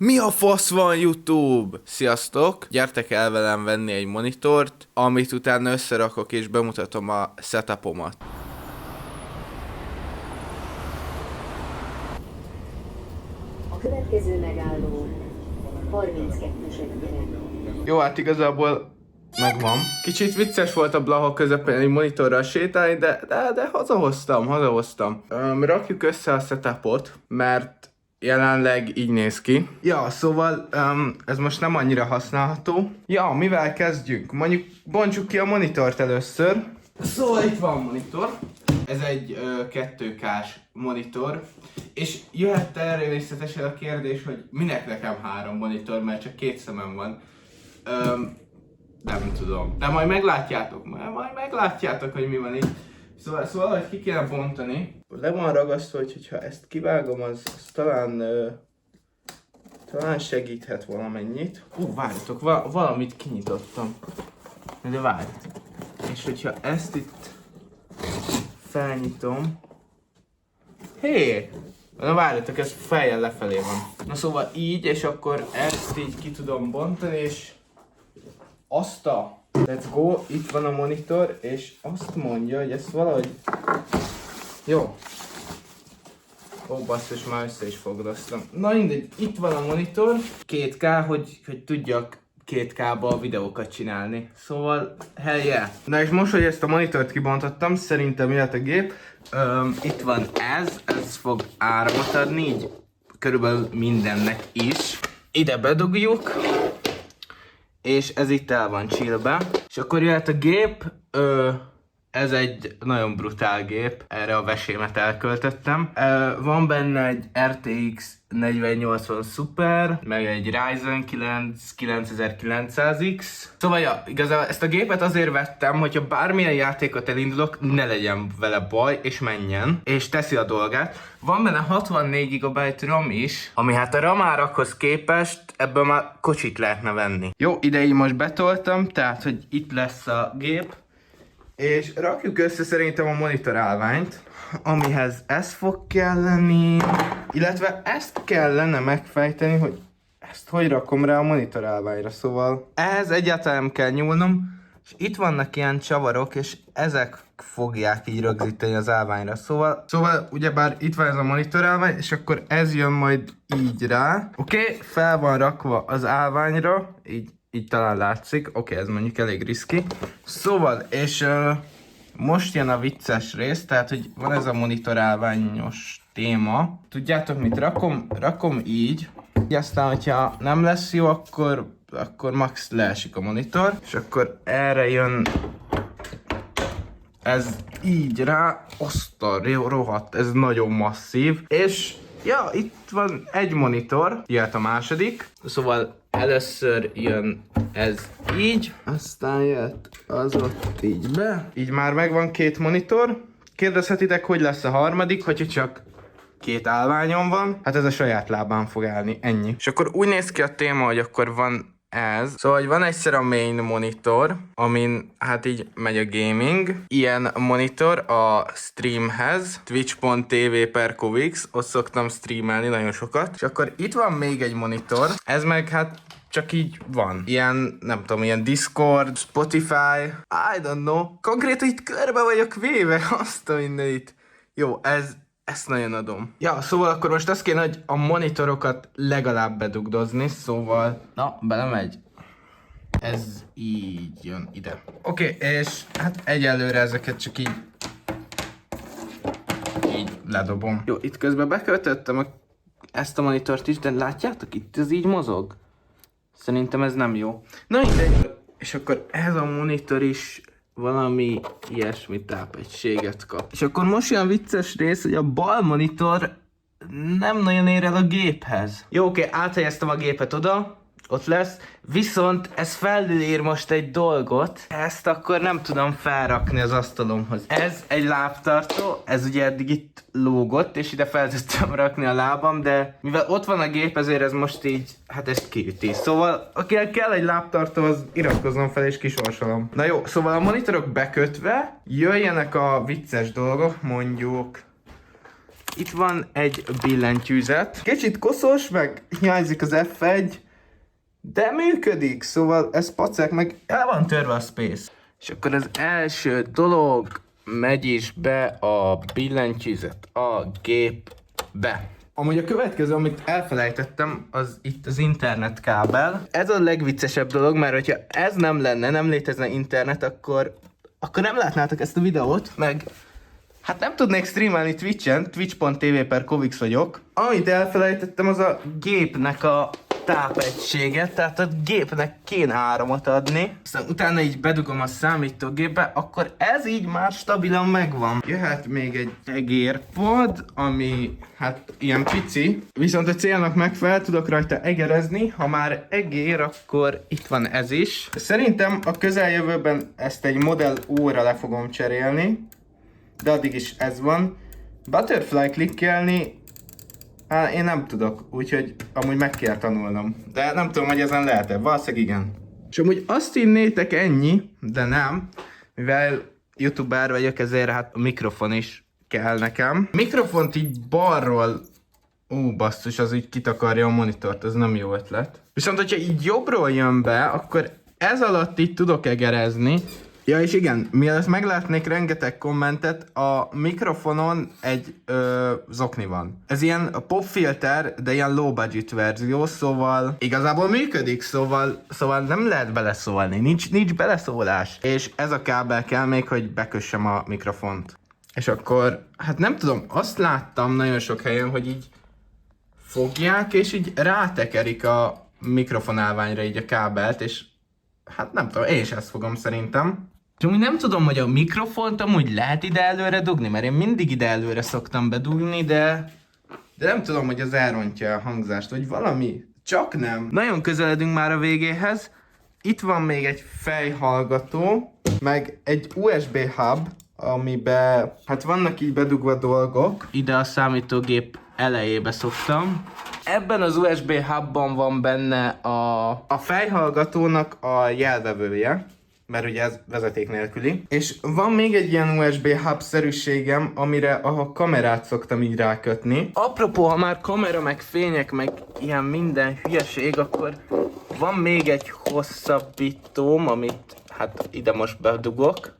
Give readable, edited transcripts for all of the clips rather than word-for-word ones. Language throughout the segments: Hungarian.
Mi a fasz van YouTube? Sziasztok! Gyertek el velem venni egy monitort, amit utána összerakok és bemutatom a setupomat. A következő megálló 32-es egyre. Jó, hát igazából megvan. Kicsit vicces volt a Blaha közepén egy monitorral sétálni, de hazahoztam. Rakjuk össze a setupot, mert jelenleg így néz ki. Ja, szóval ez most nem annyira használható. Ja, mivel kezdjünk? Mondjuk bontsuk ki a monitort először. Szóval itt van a monitor. Ez egy 2K-s monitor. És jöhet természetesen a kérdés, hogy minek nekem 3 monitor, mert csak 2 szemem van. Nem tudom. De majd meglátjátok, hogy mi van itt. Szóval hogy ki kéne bontani. Le van ragasztva, hogy ha ezt kivágom, az talán segíthet valamennyit. Várjatok, valamit kinyitottam. De várj. És hogyha ezt itt felnyitom. Hé! Na várjatok, ez fejjel lefelé van. Na szóval így, és akkor ezt így ki tudom bontani, és let's go, itt van a monitor, és azt mondja, hogy ezt valahogy... Jó. Ó, basszus, már össze is fogdoztam. Na mindegy, itt van a monitor, 2K, hogy tudjak 2K-ba videókat csinálni. Szóval, hell yeah. Na és most, hogy ezt a monitort kibontottam, szerintem jöhet a gép. Itt van ez fog áramot adni, így körülbelül mindennek is. Ide bedugjuk. És ez itt el van chillbe. És akkor jöhet a gép, ez egy nagyon brutál gép, erre a vesémet elköltöttem. Van benne egy RTX 4080 Super, meg egy Ryzen 9 9900X. Szóval ja, igazából ezt a gépet azért vettem, hogyha bármilyen játékot elindulok, ne legyen vele baj, és menjen, és teszi a dolgát. Van benne 64 GB RAM is, ami hát a RAM árakhoz képest ebből már kocsit lehetne venni. Jó, ide így most betoltam, tehát hogy itt lesz a gép. És rakjuk össze szerintem a monitor állványt, amihez ez fog kelleni, illetve ezt kellene megfejteni, hogy ezt hogy rakom rá a monitor állványra, szóval ehhez egyáltalán nem kell nyúlnom, és itt vannak ilyen csavarok, és ezek fogják így rögzíteni az állványra, szóval ugyebár itt van ez a monitor állvány, és akkor ez jön majd így rá. Oké, fel van rakva az állványra, így talán látszik. Oké, ez mondjuk elég riszki. Szóval, és most jön a vicces rész, tehát, hogy van ez a monitor állványos téma. Tudjátok mit? Rakom így. Aztán, hogyha nem lesz jó, akkor max leesik a monitor. És akkor erre jön ez így rá. Osztal, rohadt, ez nagyon masszív. És ja, itt van egy monitor, jöhet a második. Szóval először jön ez így, aztán jött az ott így be. Így már megvan 2 monitor. Kérdezhetitek, hogy lesz a harmadik, hogyha csak 2 állványon van. Hát ez a saját lábán fog állni, ennyi. És akkor úgy néz ki a téma, hogy akkor van ez. Szóval, hogy van egyszer a main monitor, amin hát így megy a gaming. Ilyen monitor a streamhez, twitch.tv/covix, ott szoktam streamelni nagyon sokat. És akkor itt van még egy monitor, ez meg hát csak így van. Ilyen, nem tudom, ilyen Discord, Spotify, I don't know. Konkrétan itt körbe vagyok véve, azt a mindenit. Jó, ezt nagyon adom. Ja, szóval akkor most azt kéne, hogy a monitorokat legalább bedugdozni, szóval... Na, belemegy. Ez így jön ide. Oké, és hát egyelőre ezeket csak így ledobom. Jó, itt közben bekötöttem ezt a monitort is, de látjátok, itt ez így mozog? Szerintem ez nem jó. Na mindegy. És akkor ez a monitor is valami ilyesmi tápegységet kap. És akkor most olyan vicces rész, hogy a bal monitor nem nagyon ér el a géphez. Jó, oké, áthelyeztem a gépet oda, ott lesz, viszont ez felülír most egy dolgot, ezt akkor nem tudom felrakni az asztalomhoz. Ez egy lábtartó, ez ugye eddig itt lógott, és ide fel tudtam rakni a lábam, de mivel ott van a gép, ezért ez most így, hát ezt kiüti. Szóval, akinek kell egy lábtartó, az iratkozzon fel és kisorsolom. Na jó, szóval a monitorok bekötve, jöjjenek a vicces dolgok, mondjuk Itt van egy billentyűzet. Kicsit koszos, meg hiányzik az F1, de működik, szóval ez pacek, meg el van törve a space. És akkor az első dolog, megy is be a billentyűzet a gépbe. Amúgy a következő, amit elfelejtettem, az itt az internetkábel. Ez a legviccesebb dolog, mert hogyha ez nem lenne, nem létezne internet, akkor nem látnátok ezt a videót, meg hát nem tudnék streamelni Twitch-en, twitch.tv/Covix vagyok. Amit elfelejtettem, az a gépnek a tápegysége, tehát a gépnek kéne áramot adni. Aztán utána így bedugom a számítógépbe, akkor ez így már stabilan megvan. Jöhet még egy egérpad, ami hát ilyen pici, viszont a célnak megfelel, tudok rajta egerezni. Ha már egér, akkor itt van ez is. Szerintem a közeljövőben ezt egy Model O-ra le fogom cserélni, de addig is ez van. Butterfly klikkelni, hát én nem tudok, úgyhogy amúgy meg kell tanulnom. De nem tudom, hogy ezen lehet-e, valószínűleg igen. És amúgy azt hinnétek ennyi, de nem, mivel youtuber vagyok, ezért hát a mikrofon is kell nekem. A mikrofont így balról, basszus, az így kitakarja a monitort, ez nem jó ötlet. Viszont, hogyha így jobbról jön be, akkor ez alatt így tudok egerezni. Ja, és igen, mielőtt meglátnék rengeteg kommentet, a mikrofonon egy zokni van. Ez ilyen popfilter, de ilyen low budget verzió, szóval igazából működik, szóval nem lehet beleszólni, nincs beleszólás. És ez a kábel kell még, hogy bekössem a mikrofont. És akkor, hát nem tudom, azt láttam nagyon sok helyen, hogy így fogják, és így rátekerik a mikrofonálványra így a kábelt, és hát nem tudom, én is ezt fogom szerintem. És amúgy nem tudom, hogy a mikrofont amúgy lehet ide előre dugni, mert én mindig ide előre szoktam bedugni, de nem tudom, hogy az elrontja a hangzást, vagy valami. Csak nem. Nagyon közeledünk már a végéhez. Itt van még egy fejhallgató, meg egy USB hub, amiben hát vannak így bedugva dolgok. Ide a számítógép elejébe szoktam. Ebben az USB hubban van benne a fejhallgatónak a jelvevője, mert ugye ez vezeték nélküli. És van még egy ilyen USB hub-szerűségem, amire a kamerát szoktam így rákötni. Apropó, ha már kamera, meg fények, meg ilyen minden hülyeség, akkor van még egy hosszabbítóm, amit hát ide most bedugok.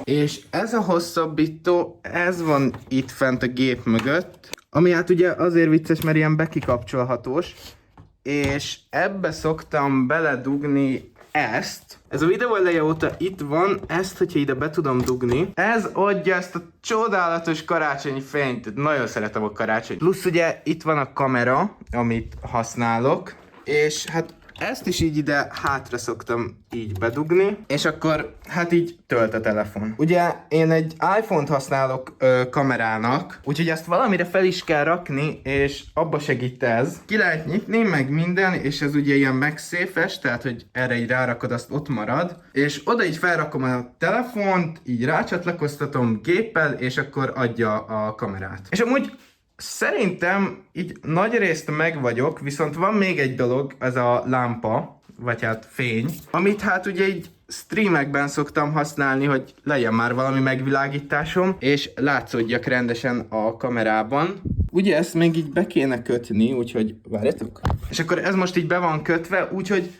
És ez a hosszabbító, ez van itt fent a gép mögött, ami hát ugye azért vicces, mert ilyen bekikapcsolhatós, és ebbe szoktam beledugni ezt. Ez a videó eleje óta itt van, ezt, hogyha ide be tudom dugni. Ez adja ezt a csodálatos karácsonyi fényt, nagyon szeretem a karácsonyt. Plusz ugye itt van a kamera, amit használok, és hát ezt is így ide hátra szoktam így bedugni, és akkor hát így tölt a telefon. Ugye én egy iPhone-t használok kamerának, úgyhogy ezt valamire fel is kell rakni, és abba segít ez. Ki lehet nyitni, meg minden, és ez ugye ilyen MagSafe-es, tehát hogy erre így rárakod, azt ott marad, és oda így felrakom a telefont, így rácsatlakoztatom géppel, és akkor adja a kamerát. És amúgy szerintem így nagy részt meg vagyok, viszont van még egy dolog, ez a lámpa, vagy hát fény, amit hát ugye így streamekben szoktam használni, hogy legyen már valami megvilágításom, és látszódjak rendesen a kamerában. Ugye ezt még így be kéne kötni, úgyhogy várjatok. És akkor ez most így be van kötve, úgyhogy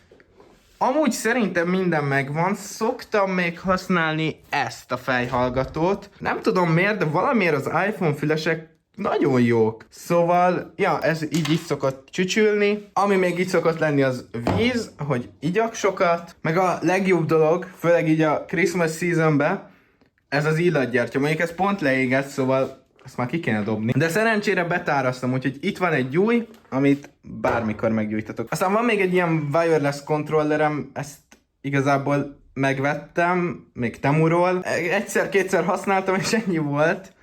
amúgy szerintem minden megvan, szoktam még használni ezt a fejhallgatót. Nem tudom miért, de valamiért az iPhone fülesek nagyon jók. Szóval, ja, ez így szokott csücsülni. Ami még így szokott lenni, az víz, hogy igyak sokat. Meg a legjobb dolog, főleg így a Christmas seasonben, ez az illatgyertya. Mondjuk ez pont leégett, szóval ezt már ki kéne dobni. De szerencsére betárasztom, úgyhogy itt van egy gyúj, amit bármikor meggyújtatok. Aztán van még egy ilyen wireless kontrollerem, ezt igazából megvettem, még Temuról. Egyszer-kétszer használtam, és ennyi volt.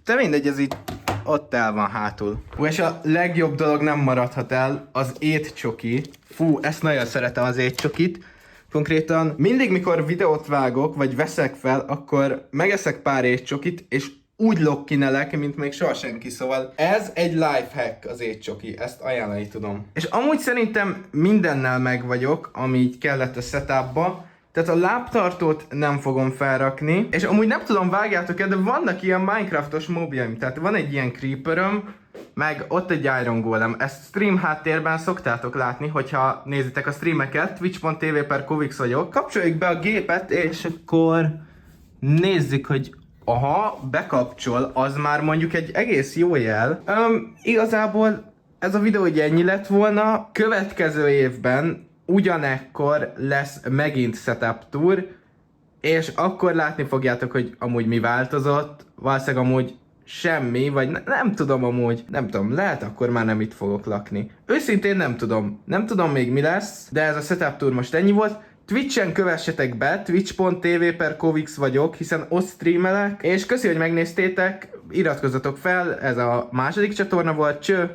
De mindegy, ez így ott el van hátul. És a legjobb dolog nem maradhat el, az étcsoki. Fú, ezt nagyon szeretem, az étcsokit. Konkrétan mindig, mikor videót vágok, vagy veszek fel, akkor megeszek pár étcsokit, és úgy lokkinelek, mint még soha senki, szóval ez egy lifehack az étcsoki, ezt ajánlani tudom. És amúgy szerintem mindennel meg vagyok, ami így kellett a setupba, Tehát a lábtartót nem fogom felrakni, és amúgy nem tudom, vágjátok-e, de vannak ilyen Minecraftos mobjaim, tehát van egy ilyen creeperöm, meg ott egy Iron Golem. Ezt stream háttérben szoktátok látni, hogyha nézitek a streameket, twitch.tv/kovix vagyok. Kapcsoljuk be a gépet, és akkor nézzük, hogy aha, bekapcsol, az már mondjuk egy egész jó jel. Igazából ez a videó ugye ennyi lett volna. Következő évben ugyanekkor lesz megint setup tour, és akkor látni fogjátok, hogy amúgy mi változott. Valószínűleg amúgy semmi, vagy nem tudom amúgy, nem tudom, lehet akkor már nem itt fogok lakni. Őszintén nem tudom, nem tudom még mi lesz, de ez a setup tour most ennyi volt. Twitch-en kövessetek be, twitch.tv/kovix vagyok, hiszen ott streamelek, és köszi, hogy megnéztétek, iratkozzatok fel, ez a második csatorna volt, cső!